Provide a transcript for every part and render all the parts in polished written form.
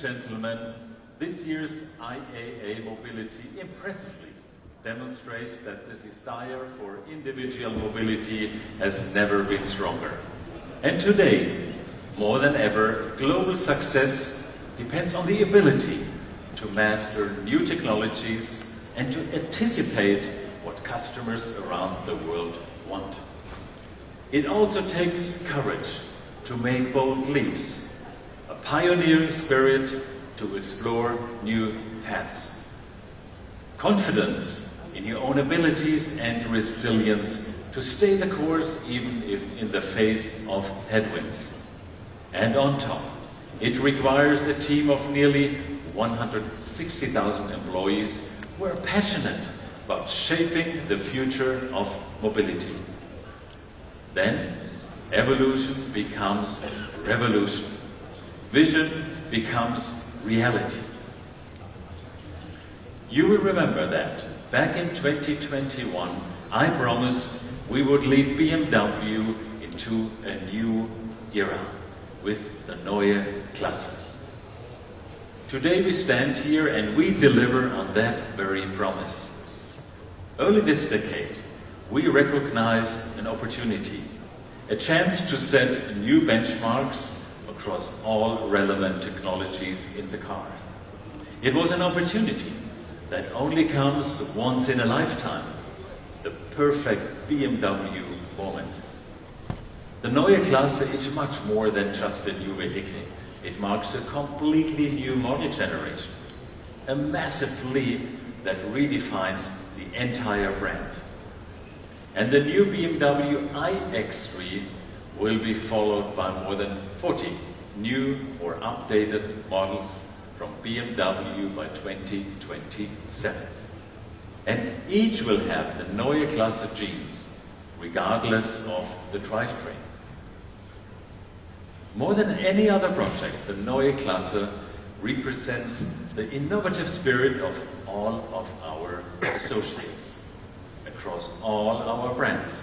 gentlemen, this year's IAA Mobility impressively demonstrates that the desire for individual mobility has never been stronger. And today, more than ever, global success depends on the ability to master new technologies and to anticipate what customers around the world want. It also takes courage to make bold leaps, a pioneering spirit to explore new paths, confidence in your own abilities and resilience to stay the course even if in the face of headwinds. And on top, it requires a team of nearly 160,000 employees who are passionate about shaping the future of mobility. Then, evolution becomes revolution. Vision becomes reality. You will remember that back in 2021, I promised we would lead BMW into a new era with the Neue Klasse. Today we stand here and we deliver on that very promise. Early this decade, we recognized an opportunity, a chance to set new benchmarks across all relevant technologies in the car. It was an opportunity that only comes once in a lifetime, the perfect BMW moment. The Neue Klasse is much more than just a new vehicle. It marks a completely new model generation, a massive leap that redefines the entire brand. And the new BMW iX3 will be followed by more than 40 new or updated models from BMW by 2027. And each will have the Neue Klasse genes, regardless of the drivetrain. More than any other project, the Neue Klasse represents the innovative spirit of all of our associates across all our brands.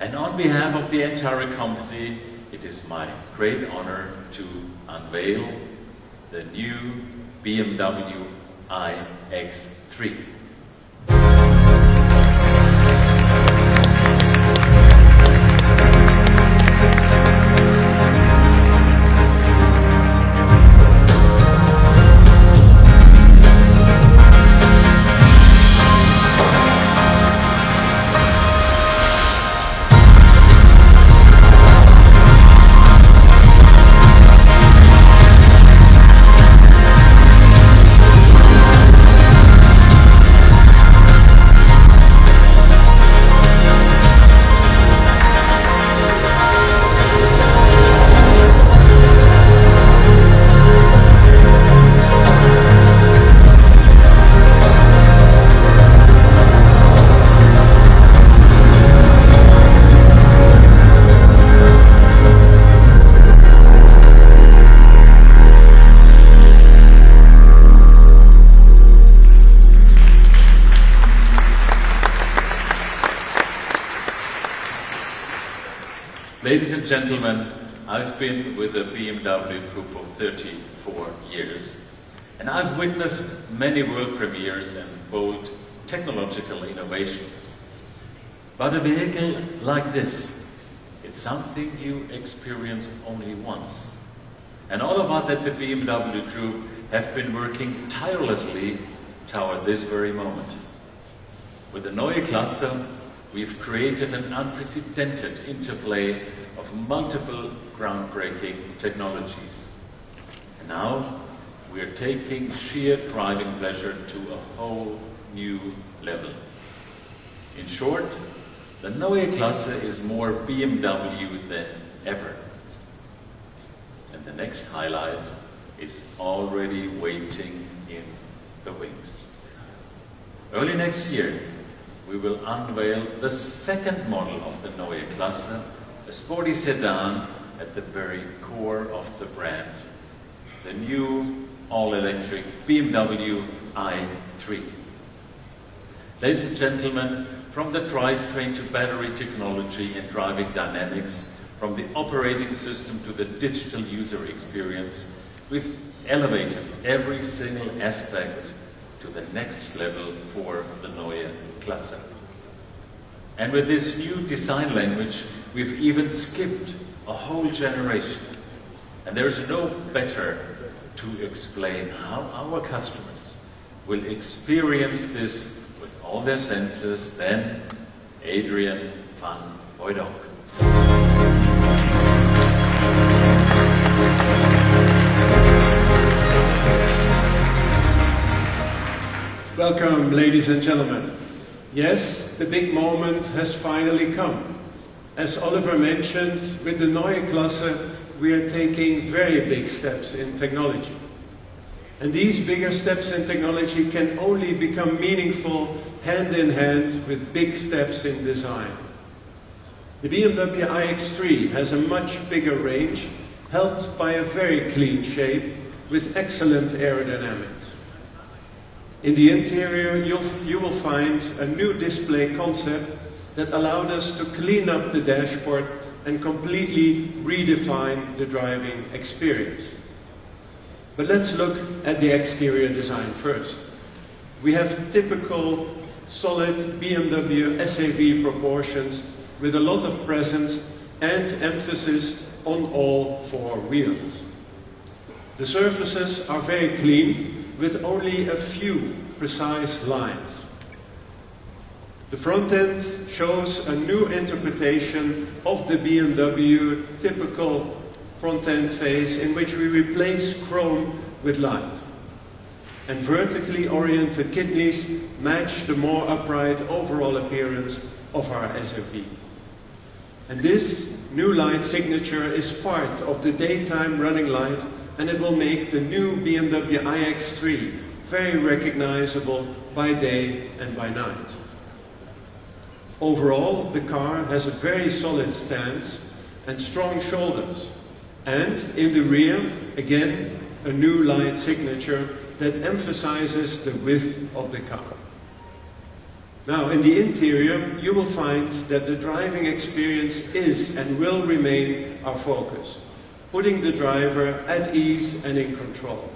And on behalf of the entire company, it is my great honor to unveil the new BMW iX3. Ladies and gentlemen, I've been with the BMW Group for 34 years, and I've witnessed many world premieres and bold technological innovations. But a vehicle like this, it's something you experience only once. And all of us at the BMW Group have been working tirelessly toward this very moment. With the Neue Klasse, we've created an unprecedented interplay of multiple groundbreaking technologies. And now we are taking sheer driving pleasure to a whole new level. In short, the Neue Klasse is more BMW than ever. And the next highlight is already waiting in the wings. Early next year, we will unveil the second model of the Neue Klasse, a sporty sedan at the very core of the brand, the new all-electric BMW i3. Ladies and gentlemen, from the drivetrain to battery technology and driving dynamics, from the operating system to the digital user experience, we've elevated every single aspect to the next level for the Neue Klasse. And with this new design language, we've even skipped a whole generation. And there's no better to explain how our customers will experience this with all their senses than Adrian van Hooydonk. Welcome, ladies and gentlemen. Yes, the big moment has finally come. As Oliver mentioned, with the Neue Klasse, we are taking very big steps in technology. And these bigger steps in technology can only become meaningful hand in hand with big steps in design. The BMW iX3 has a much bigger range, helped by a very clean shape with excellent aerodynamics. In the interior, you will find a new display concept that allowed us to clean up the dashboard and completely redefine the driving experience. But let's look at the exterior design first. We have typical solid BMW SAV proportions with a lot of presence and emphasis on all four wheels. The surfaces are very clean, with only a few precise lines. The front end shows a new interpretation of the BMW typical front end face, in which we replace chrome with light. And vertically oriented kidneys match the more upright overall appearance of our SUV. And this new light signature is part of the daytime running light, and it will make the new BMW iX3 very recognizable by day and by night. Overall, the car has a very solid stance and strong shoulders. And in the rear, again, a new light signature that emphasizes the width of the car. Now, in the interior, you will find that the driving experience is and will remain our focus, putting the driver at ease and in control.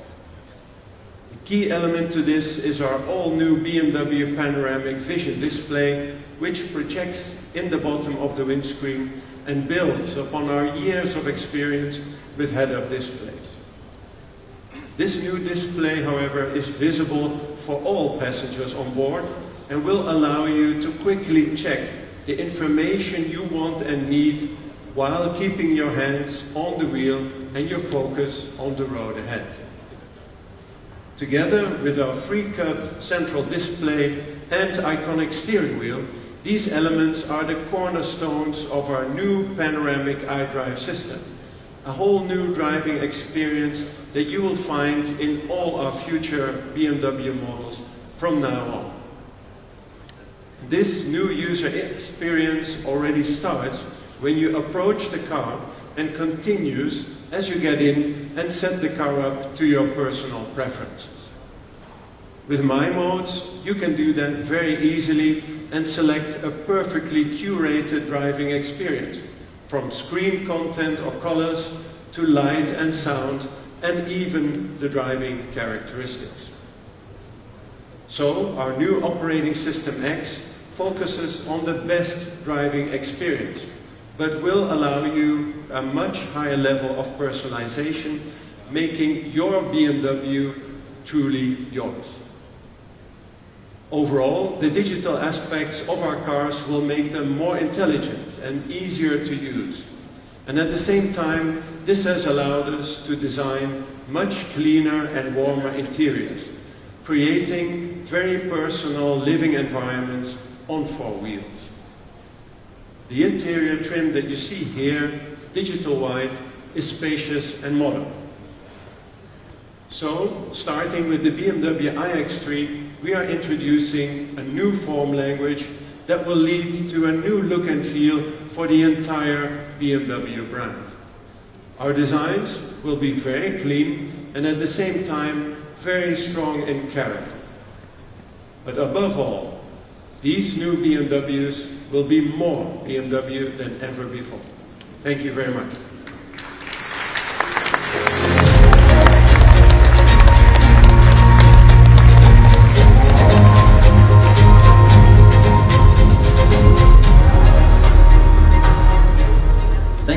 The key element to this is our all-new BMW panoramic vision display, which projects in the bottom of the windscreen and builds upon our years of experience with head-up displays. This new display, however, is visible for all passengers on board and will allow you to quickly check the information you want and need while keeping your hands on the wheel and your focus on the road ahead. Together with our free-cut central display and iconic steering wheel, these elements are the cornerstones of our new panoramic iDrive system, a whole new driving experience that you will find in all our future BMW models from now on. This new user experience already starts when you approach the car and continues as you get in and set the car up to your personal preferences. With My Modes, you can do that very easily and select a perfectly curated driving experience, from screen content or colors to light and sound, and even the driving characteristics. So, our new operating system X focuses on the best driving experience, but will allow you a much higher level of personalization, making your BMW truly yours. Overall, the digital aspects of our cars will make them more intelligent and easier to use. And at the same time, this has allowed us to design much cleaner and warmer interiors, creating very personal living environments on four wheels. The interior trim that you see here, digital white, is spacious and modern. So, starting with the BMW iX3, we are introducing a new form language that will lead to a new look and feel for the entire BMW brand. Our designs will be very clean and at the same time very strong in character. But above all, these new BMWs will be more BMW than ever before. Thank you very much.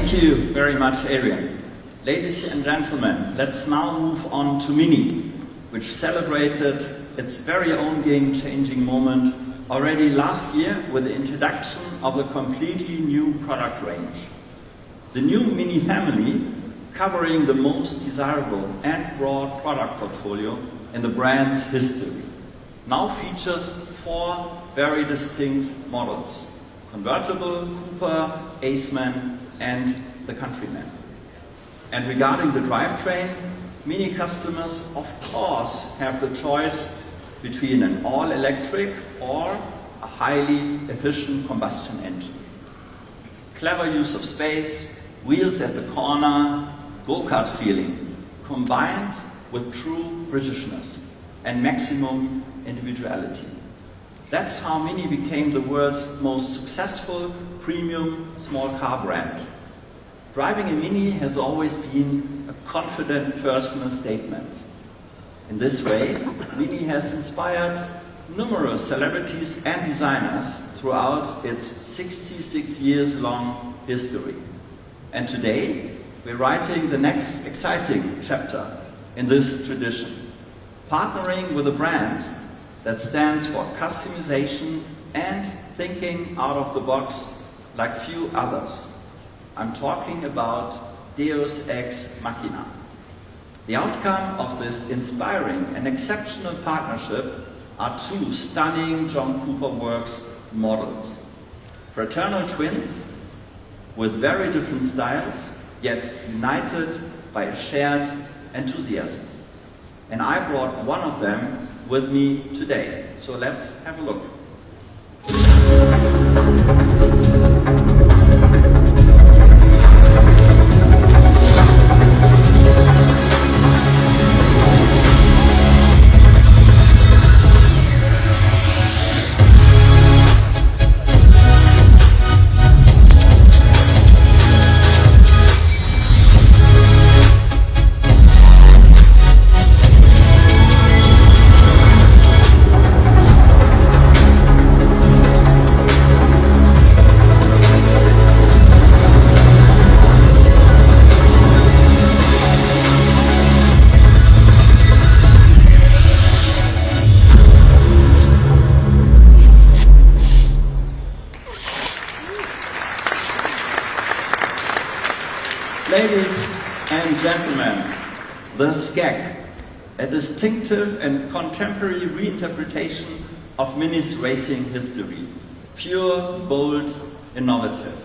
Thank you very much, Adrian. Ladies and gentlemen, let's now move on to Mini, which celebrated its very own game-changing moment already last year with the introduction of a completely new product range. The new Mini family, covering the most desirable and broad product portfolio in the brand's history, now features 4 very distinct models: convertible, Coupe, Aceman, and the Countryman. And regarding the drivetrain, Mini customers of course have the choice between an all-electric or a highly efficient combustion engine. Clever use of space, wheels at the corner, go-kart feeling, combined with true Britishness and maximum individuality. That's how Mini became the world's most successful premium small car brand. Driving a Mini has always been a confident personal statement. In this way, Mini has inspired numerous celebrities and designers throughout its 66 years long history. And today, we're writing the next exciting chapter in this tradition, partnering with a brand that stands for customization and thinking out of the box like few others. I'm talking about Deus Ex Machina. The outcome of this inspiring and exceptional partnership are 2 stunning John Cooper Works models. Fraternal twins with very different styles, yet united by a shared enthusiasm. And I brought one of them with me today. So let's have a look. Ladies and gentlemen, the Skeg, a distinctive and contemporary reinterpretation of Mini's racing history. Pure, bold, innovative.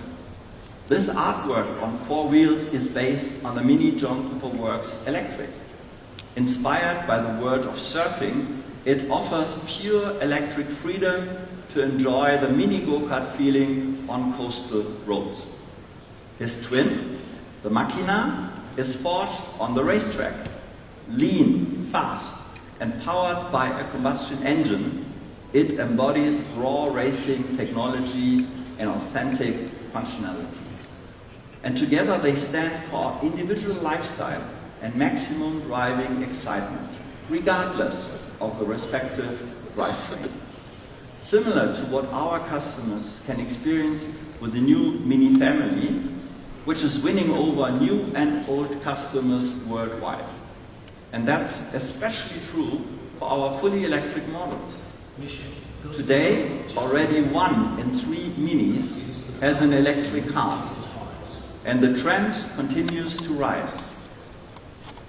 This artwork on 4 wheels is based on the Mini John Cooper Works Electric. Inspired by the world of surfing, it offers pure electric freedom to enjoy the Mini go-kart feeling on coastal roads. His twin, the Machina, is forged on the racetrack. Lean, fast, and powered by a combustion engine, it embodies raw racing technology and authentic functionality. And together they stand for individual lifestyle and maximum driving excitement, regardless of the respective drivetrain. Similar to what our customers can experience with the new Mini family, which is winning over new and old customers worldwide. And that's especially true for our fully electric models. Today, already 1 in 3 Minis has an electric car, and the trend continues to rise.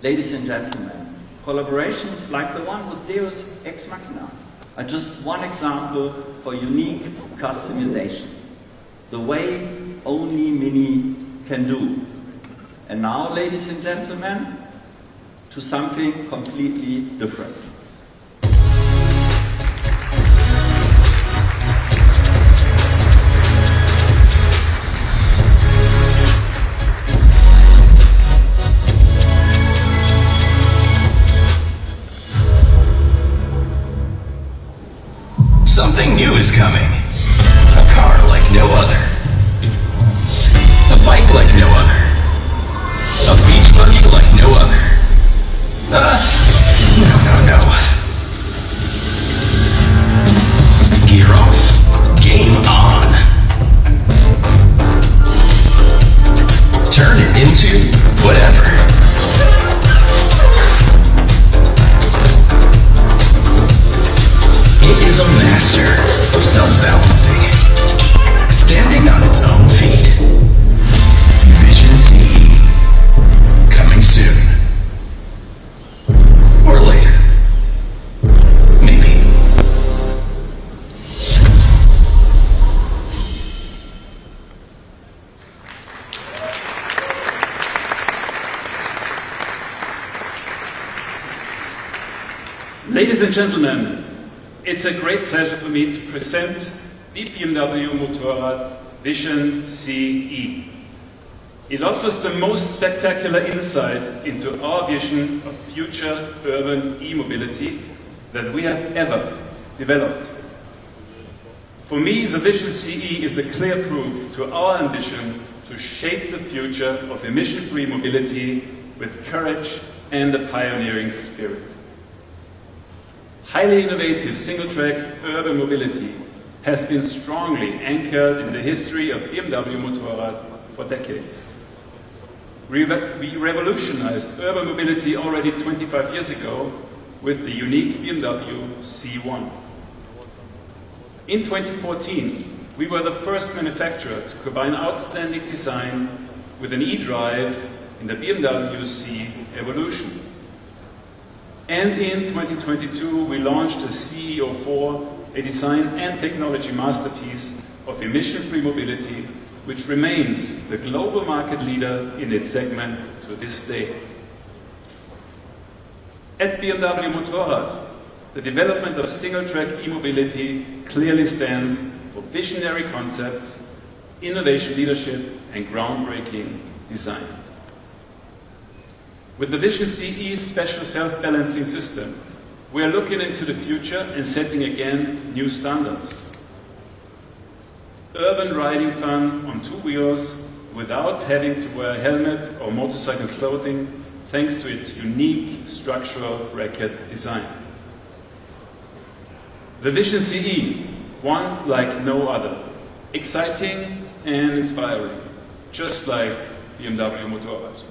Ladies and gentlemen, collaborations like the one with Deus Ex Machina are just one example for unique customization, the way only Mini can do. And now, ladies and gentlemen, to something completely different. Something new is coming. A car like no other. A bike like no other. A beach buggy like no other. No. Gear off. Game on. Ladies and gentlemen, it's a great pleasure for me to present the BMW Motorrad Vision CE. It offers the most spectacular insight into our vision of future urban e-mobility that we have ever developed. For me, the Vision CE is a clear proof to our ambition to shape the future of emission-free mobility with courage and a pioneering spirit. Highly innovative single-track urban mobility has been strongly anchored in the history of BMW Motorrad for decades. We revolutionized urban mobility already 25 years ago with the unique BMW C1. In 2014, we were the first manufacturer to combine outstanding design with an e-drive in the BMW C Evolution. And in 2022, we launched the CE04, a design and technology masterpiece of emission-free mobility, which remains the global market leader in its segment to this day. At BMW Motorrad, the development of single-track e-mobility clearly stands for visionary concepts, innovation leadership, and groundbreaking design. With the Vision CE special self-balancing system, we are looking into the future and setting again new standards. Urban riding fun on two wheels without having to wear a helmet or motorcycle clothing, thanks to its unique structural bracket design. The Vision CE, one like no other, exciting and inspiring, just like BMW Motorrad.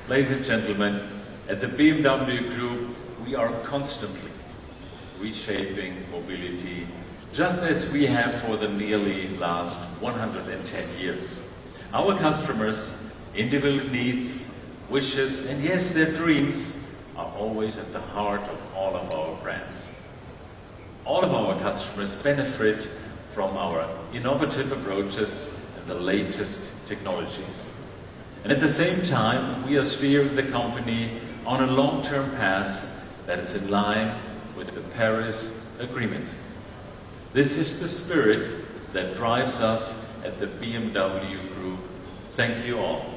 Ladies and gentlemen, at the BMW Group, we are constantly reshaping mobility, just as we have for the nearly last 110 years. Our customers' individual needs, wishes, and yes, their dreams are always at the heart of all of our brands. All of our customers benefit from our innovative approaches and the latest technologies. And at the same time, we are steering the company on a long-term path that is in line with the Paris Agreement. This is the spirit that drives us at the BMW Group. Thank you all.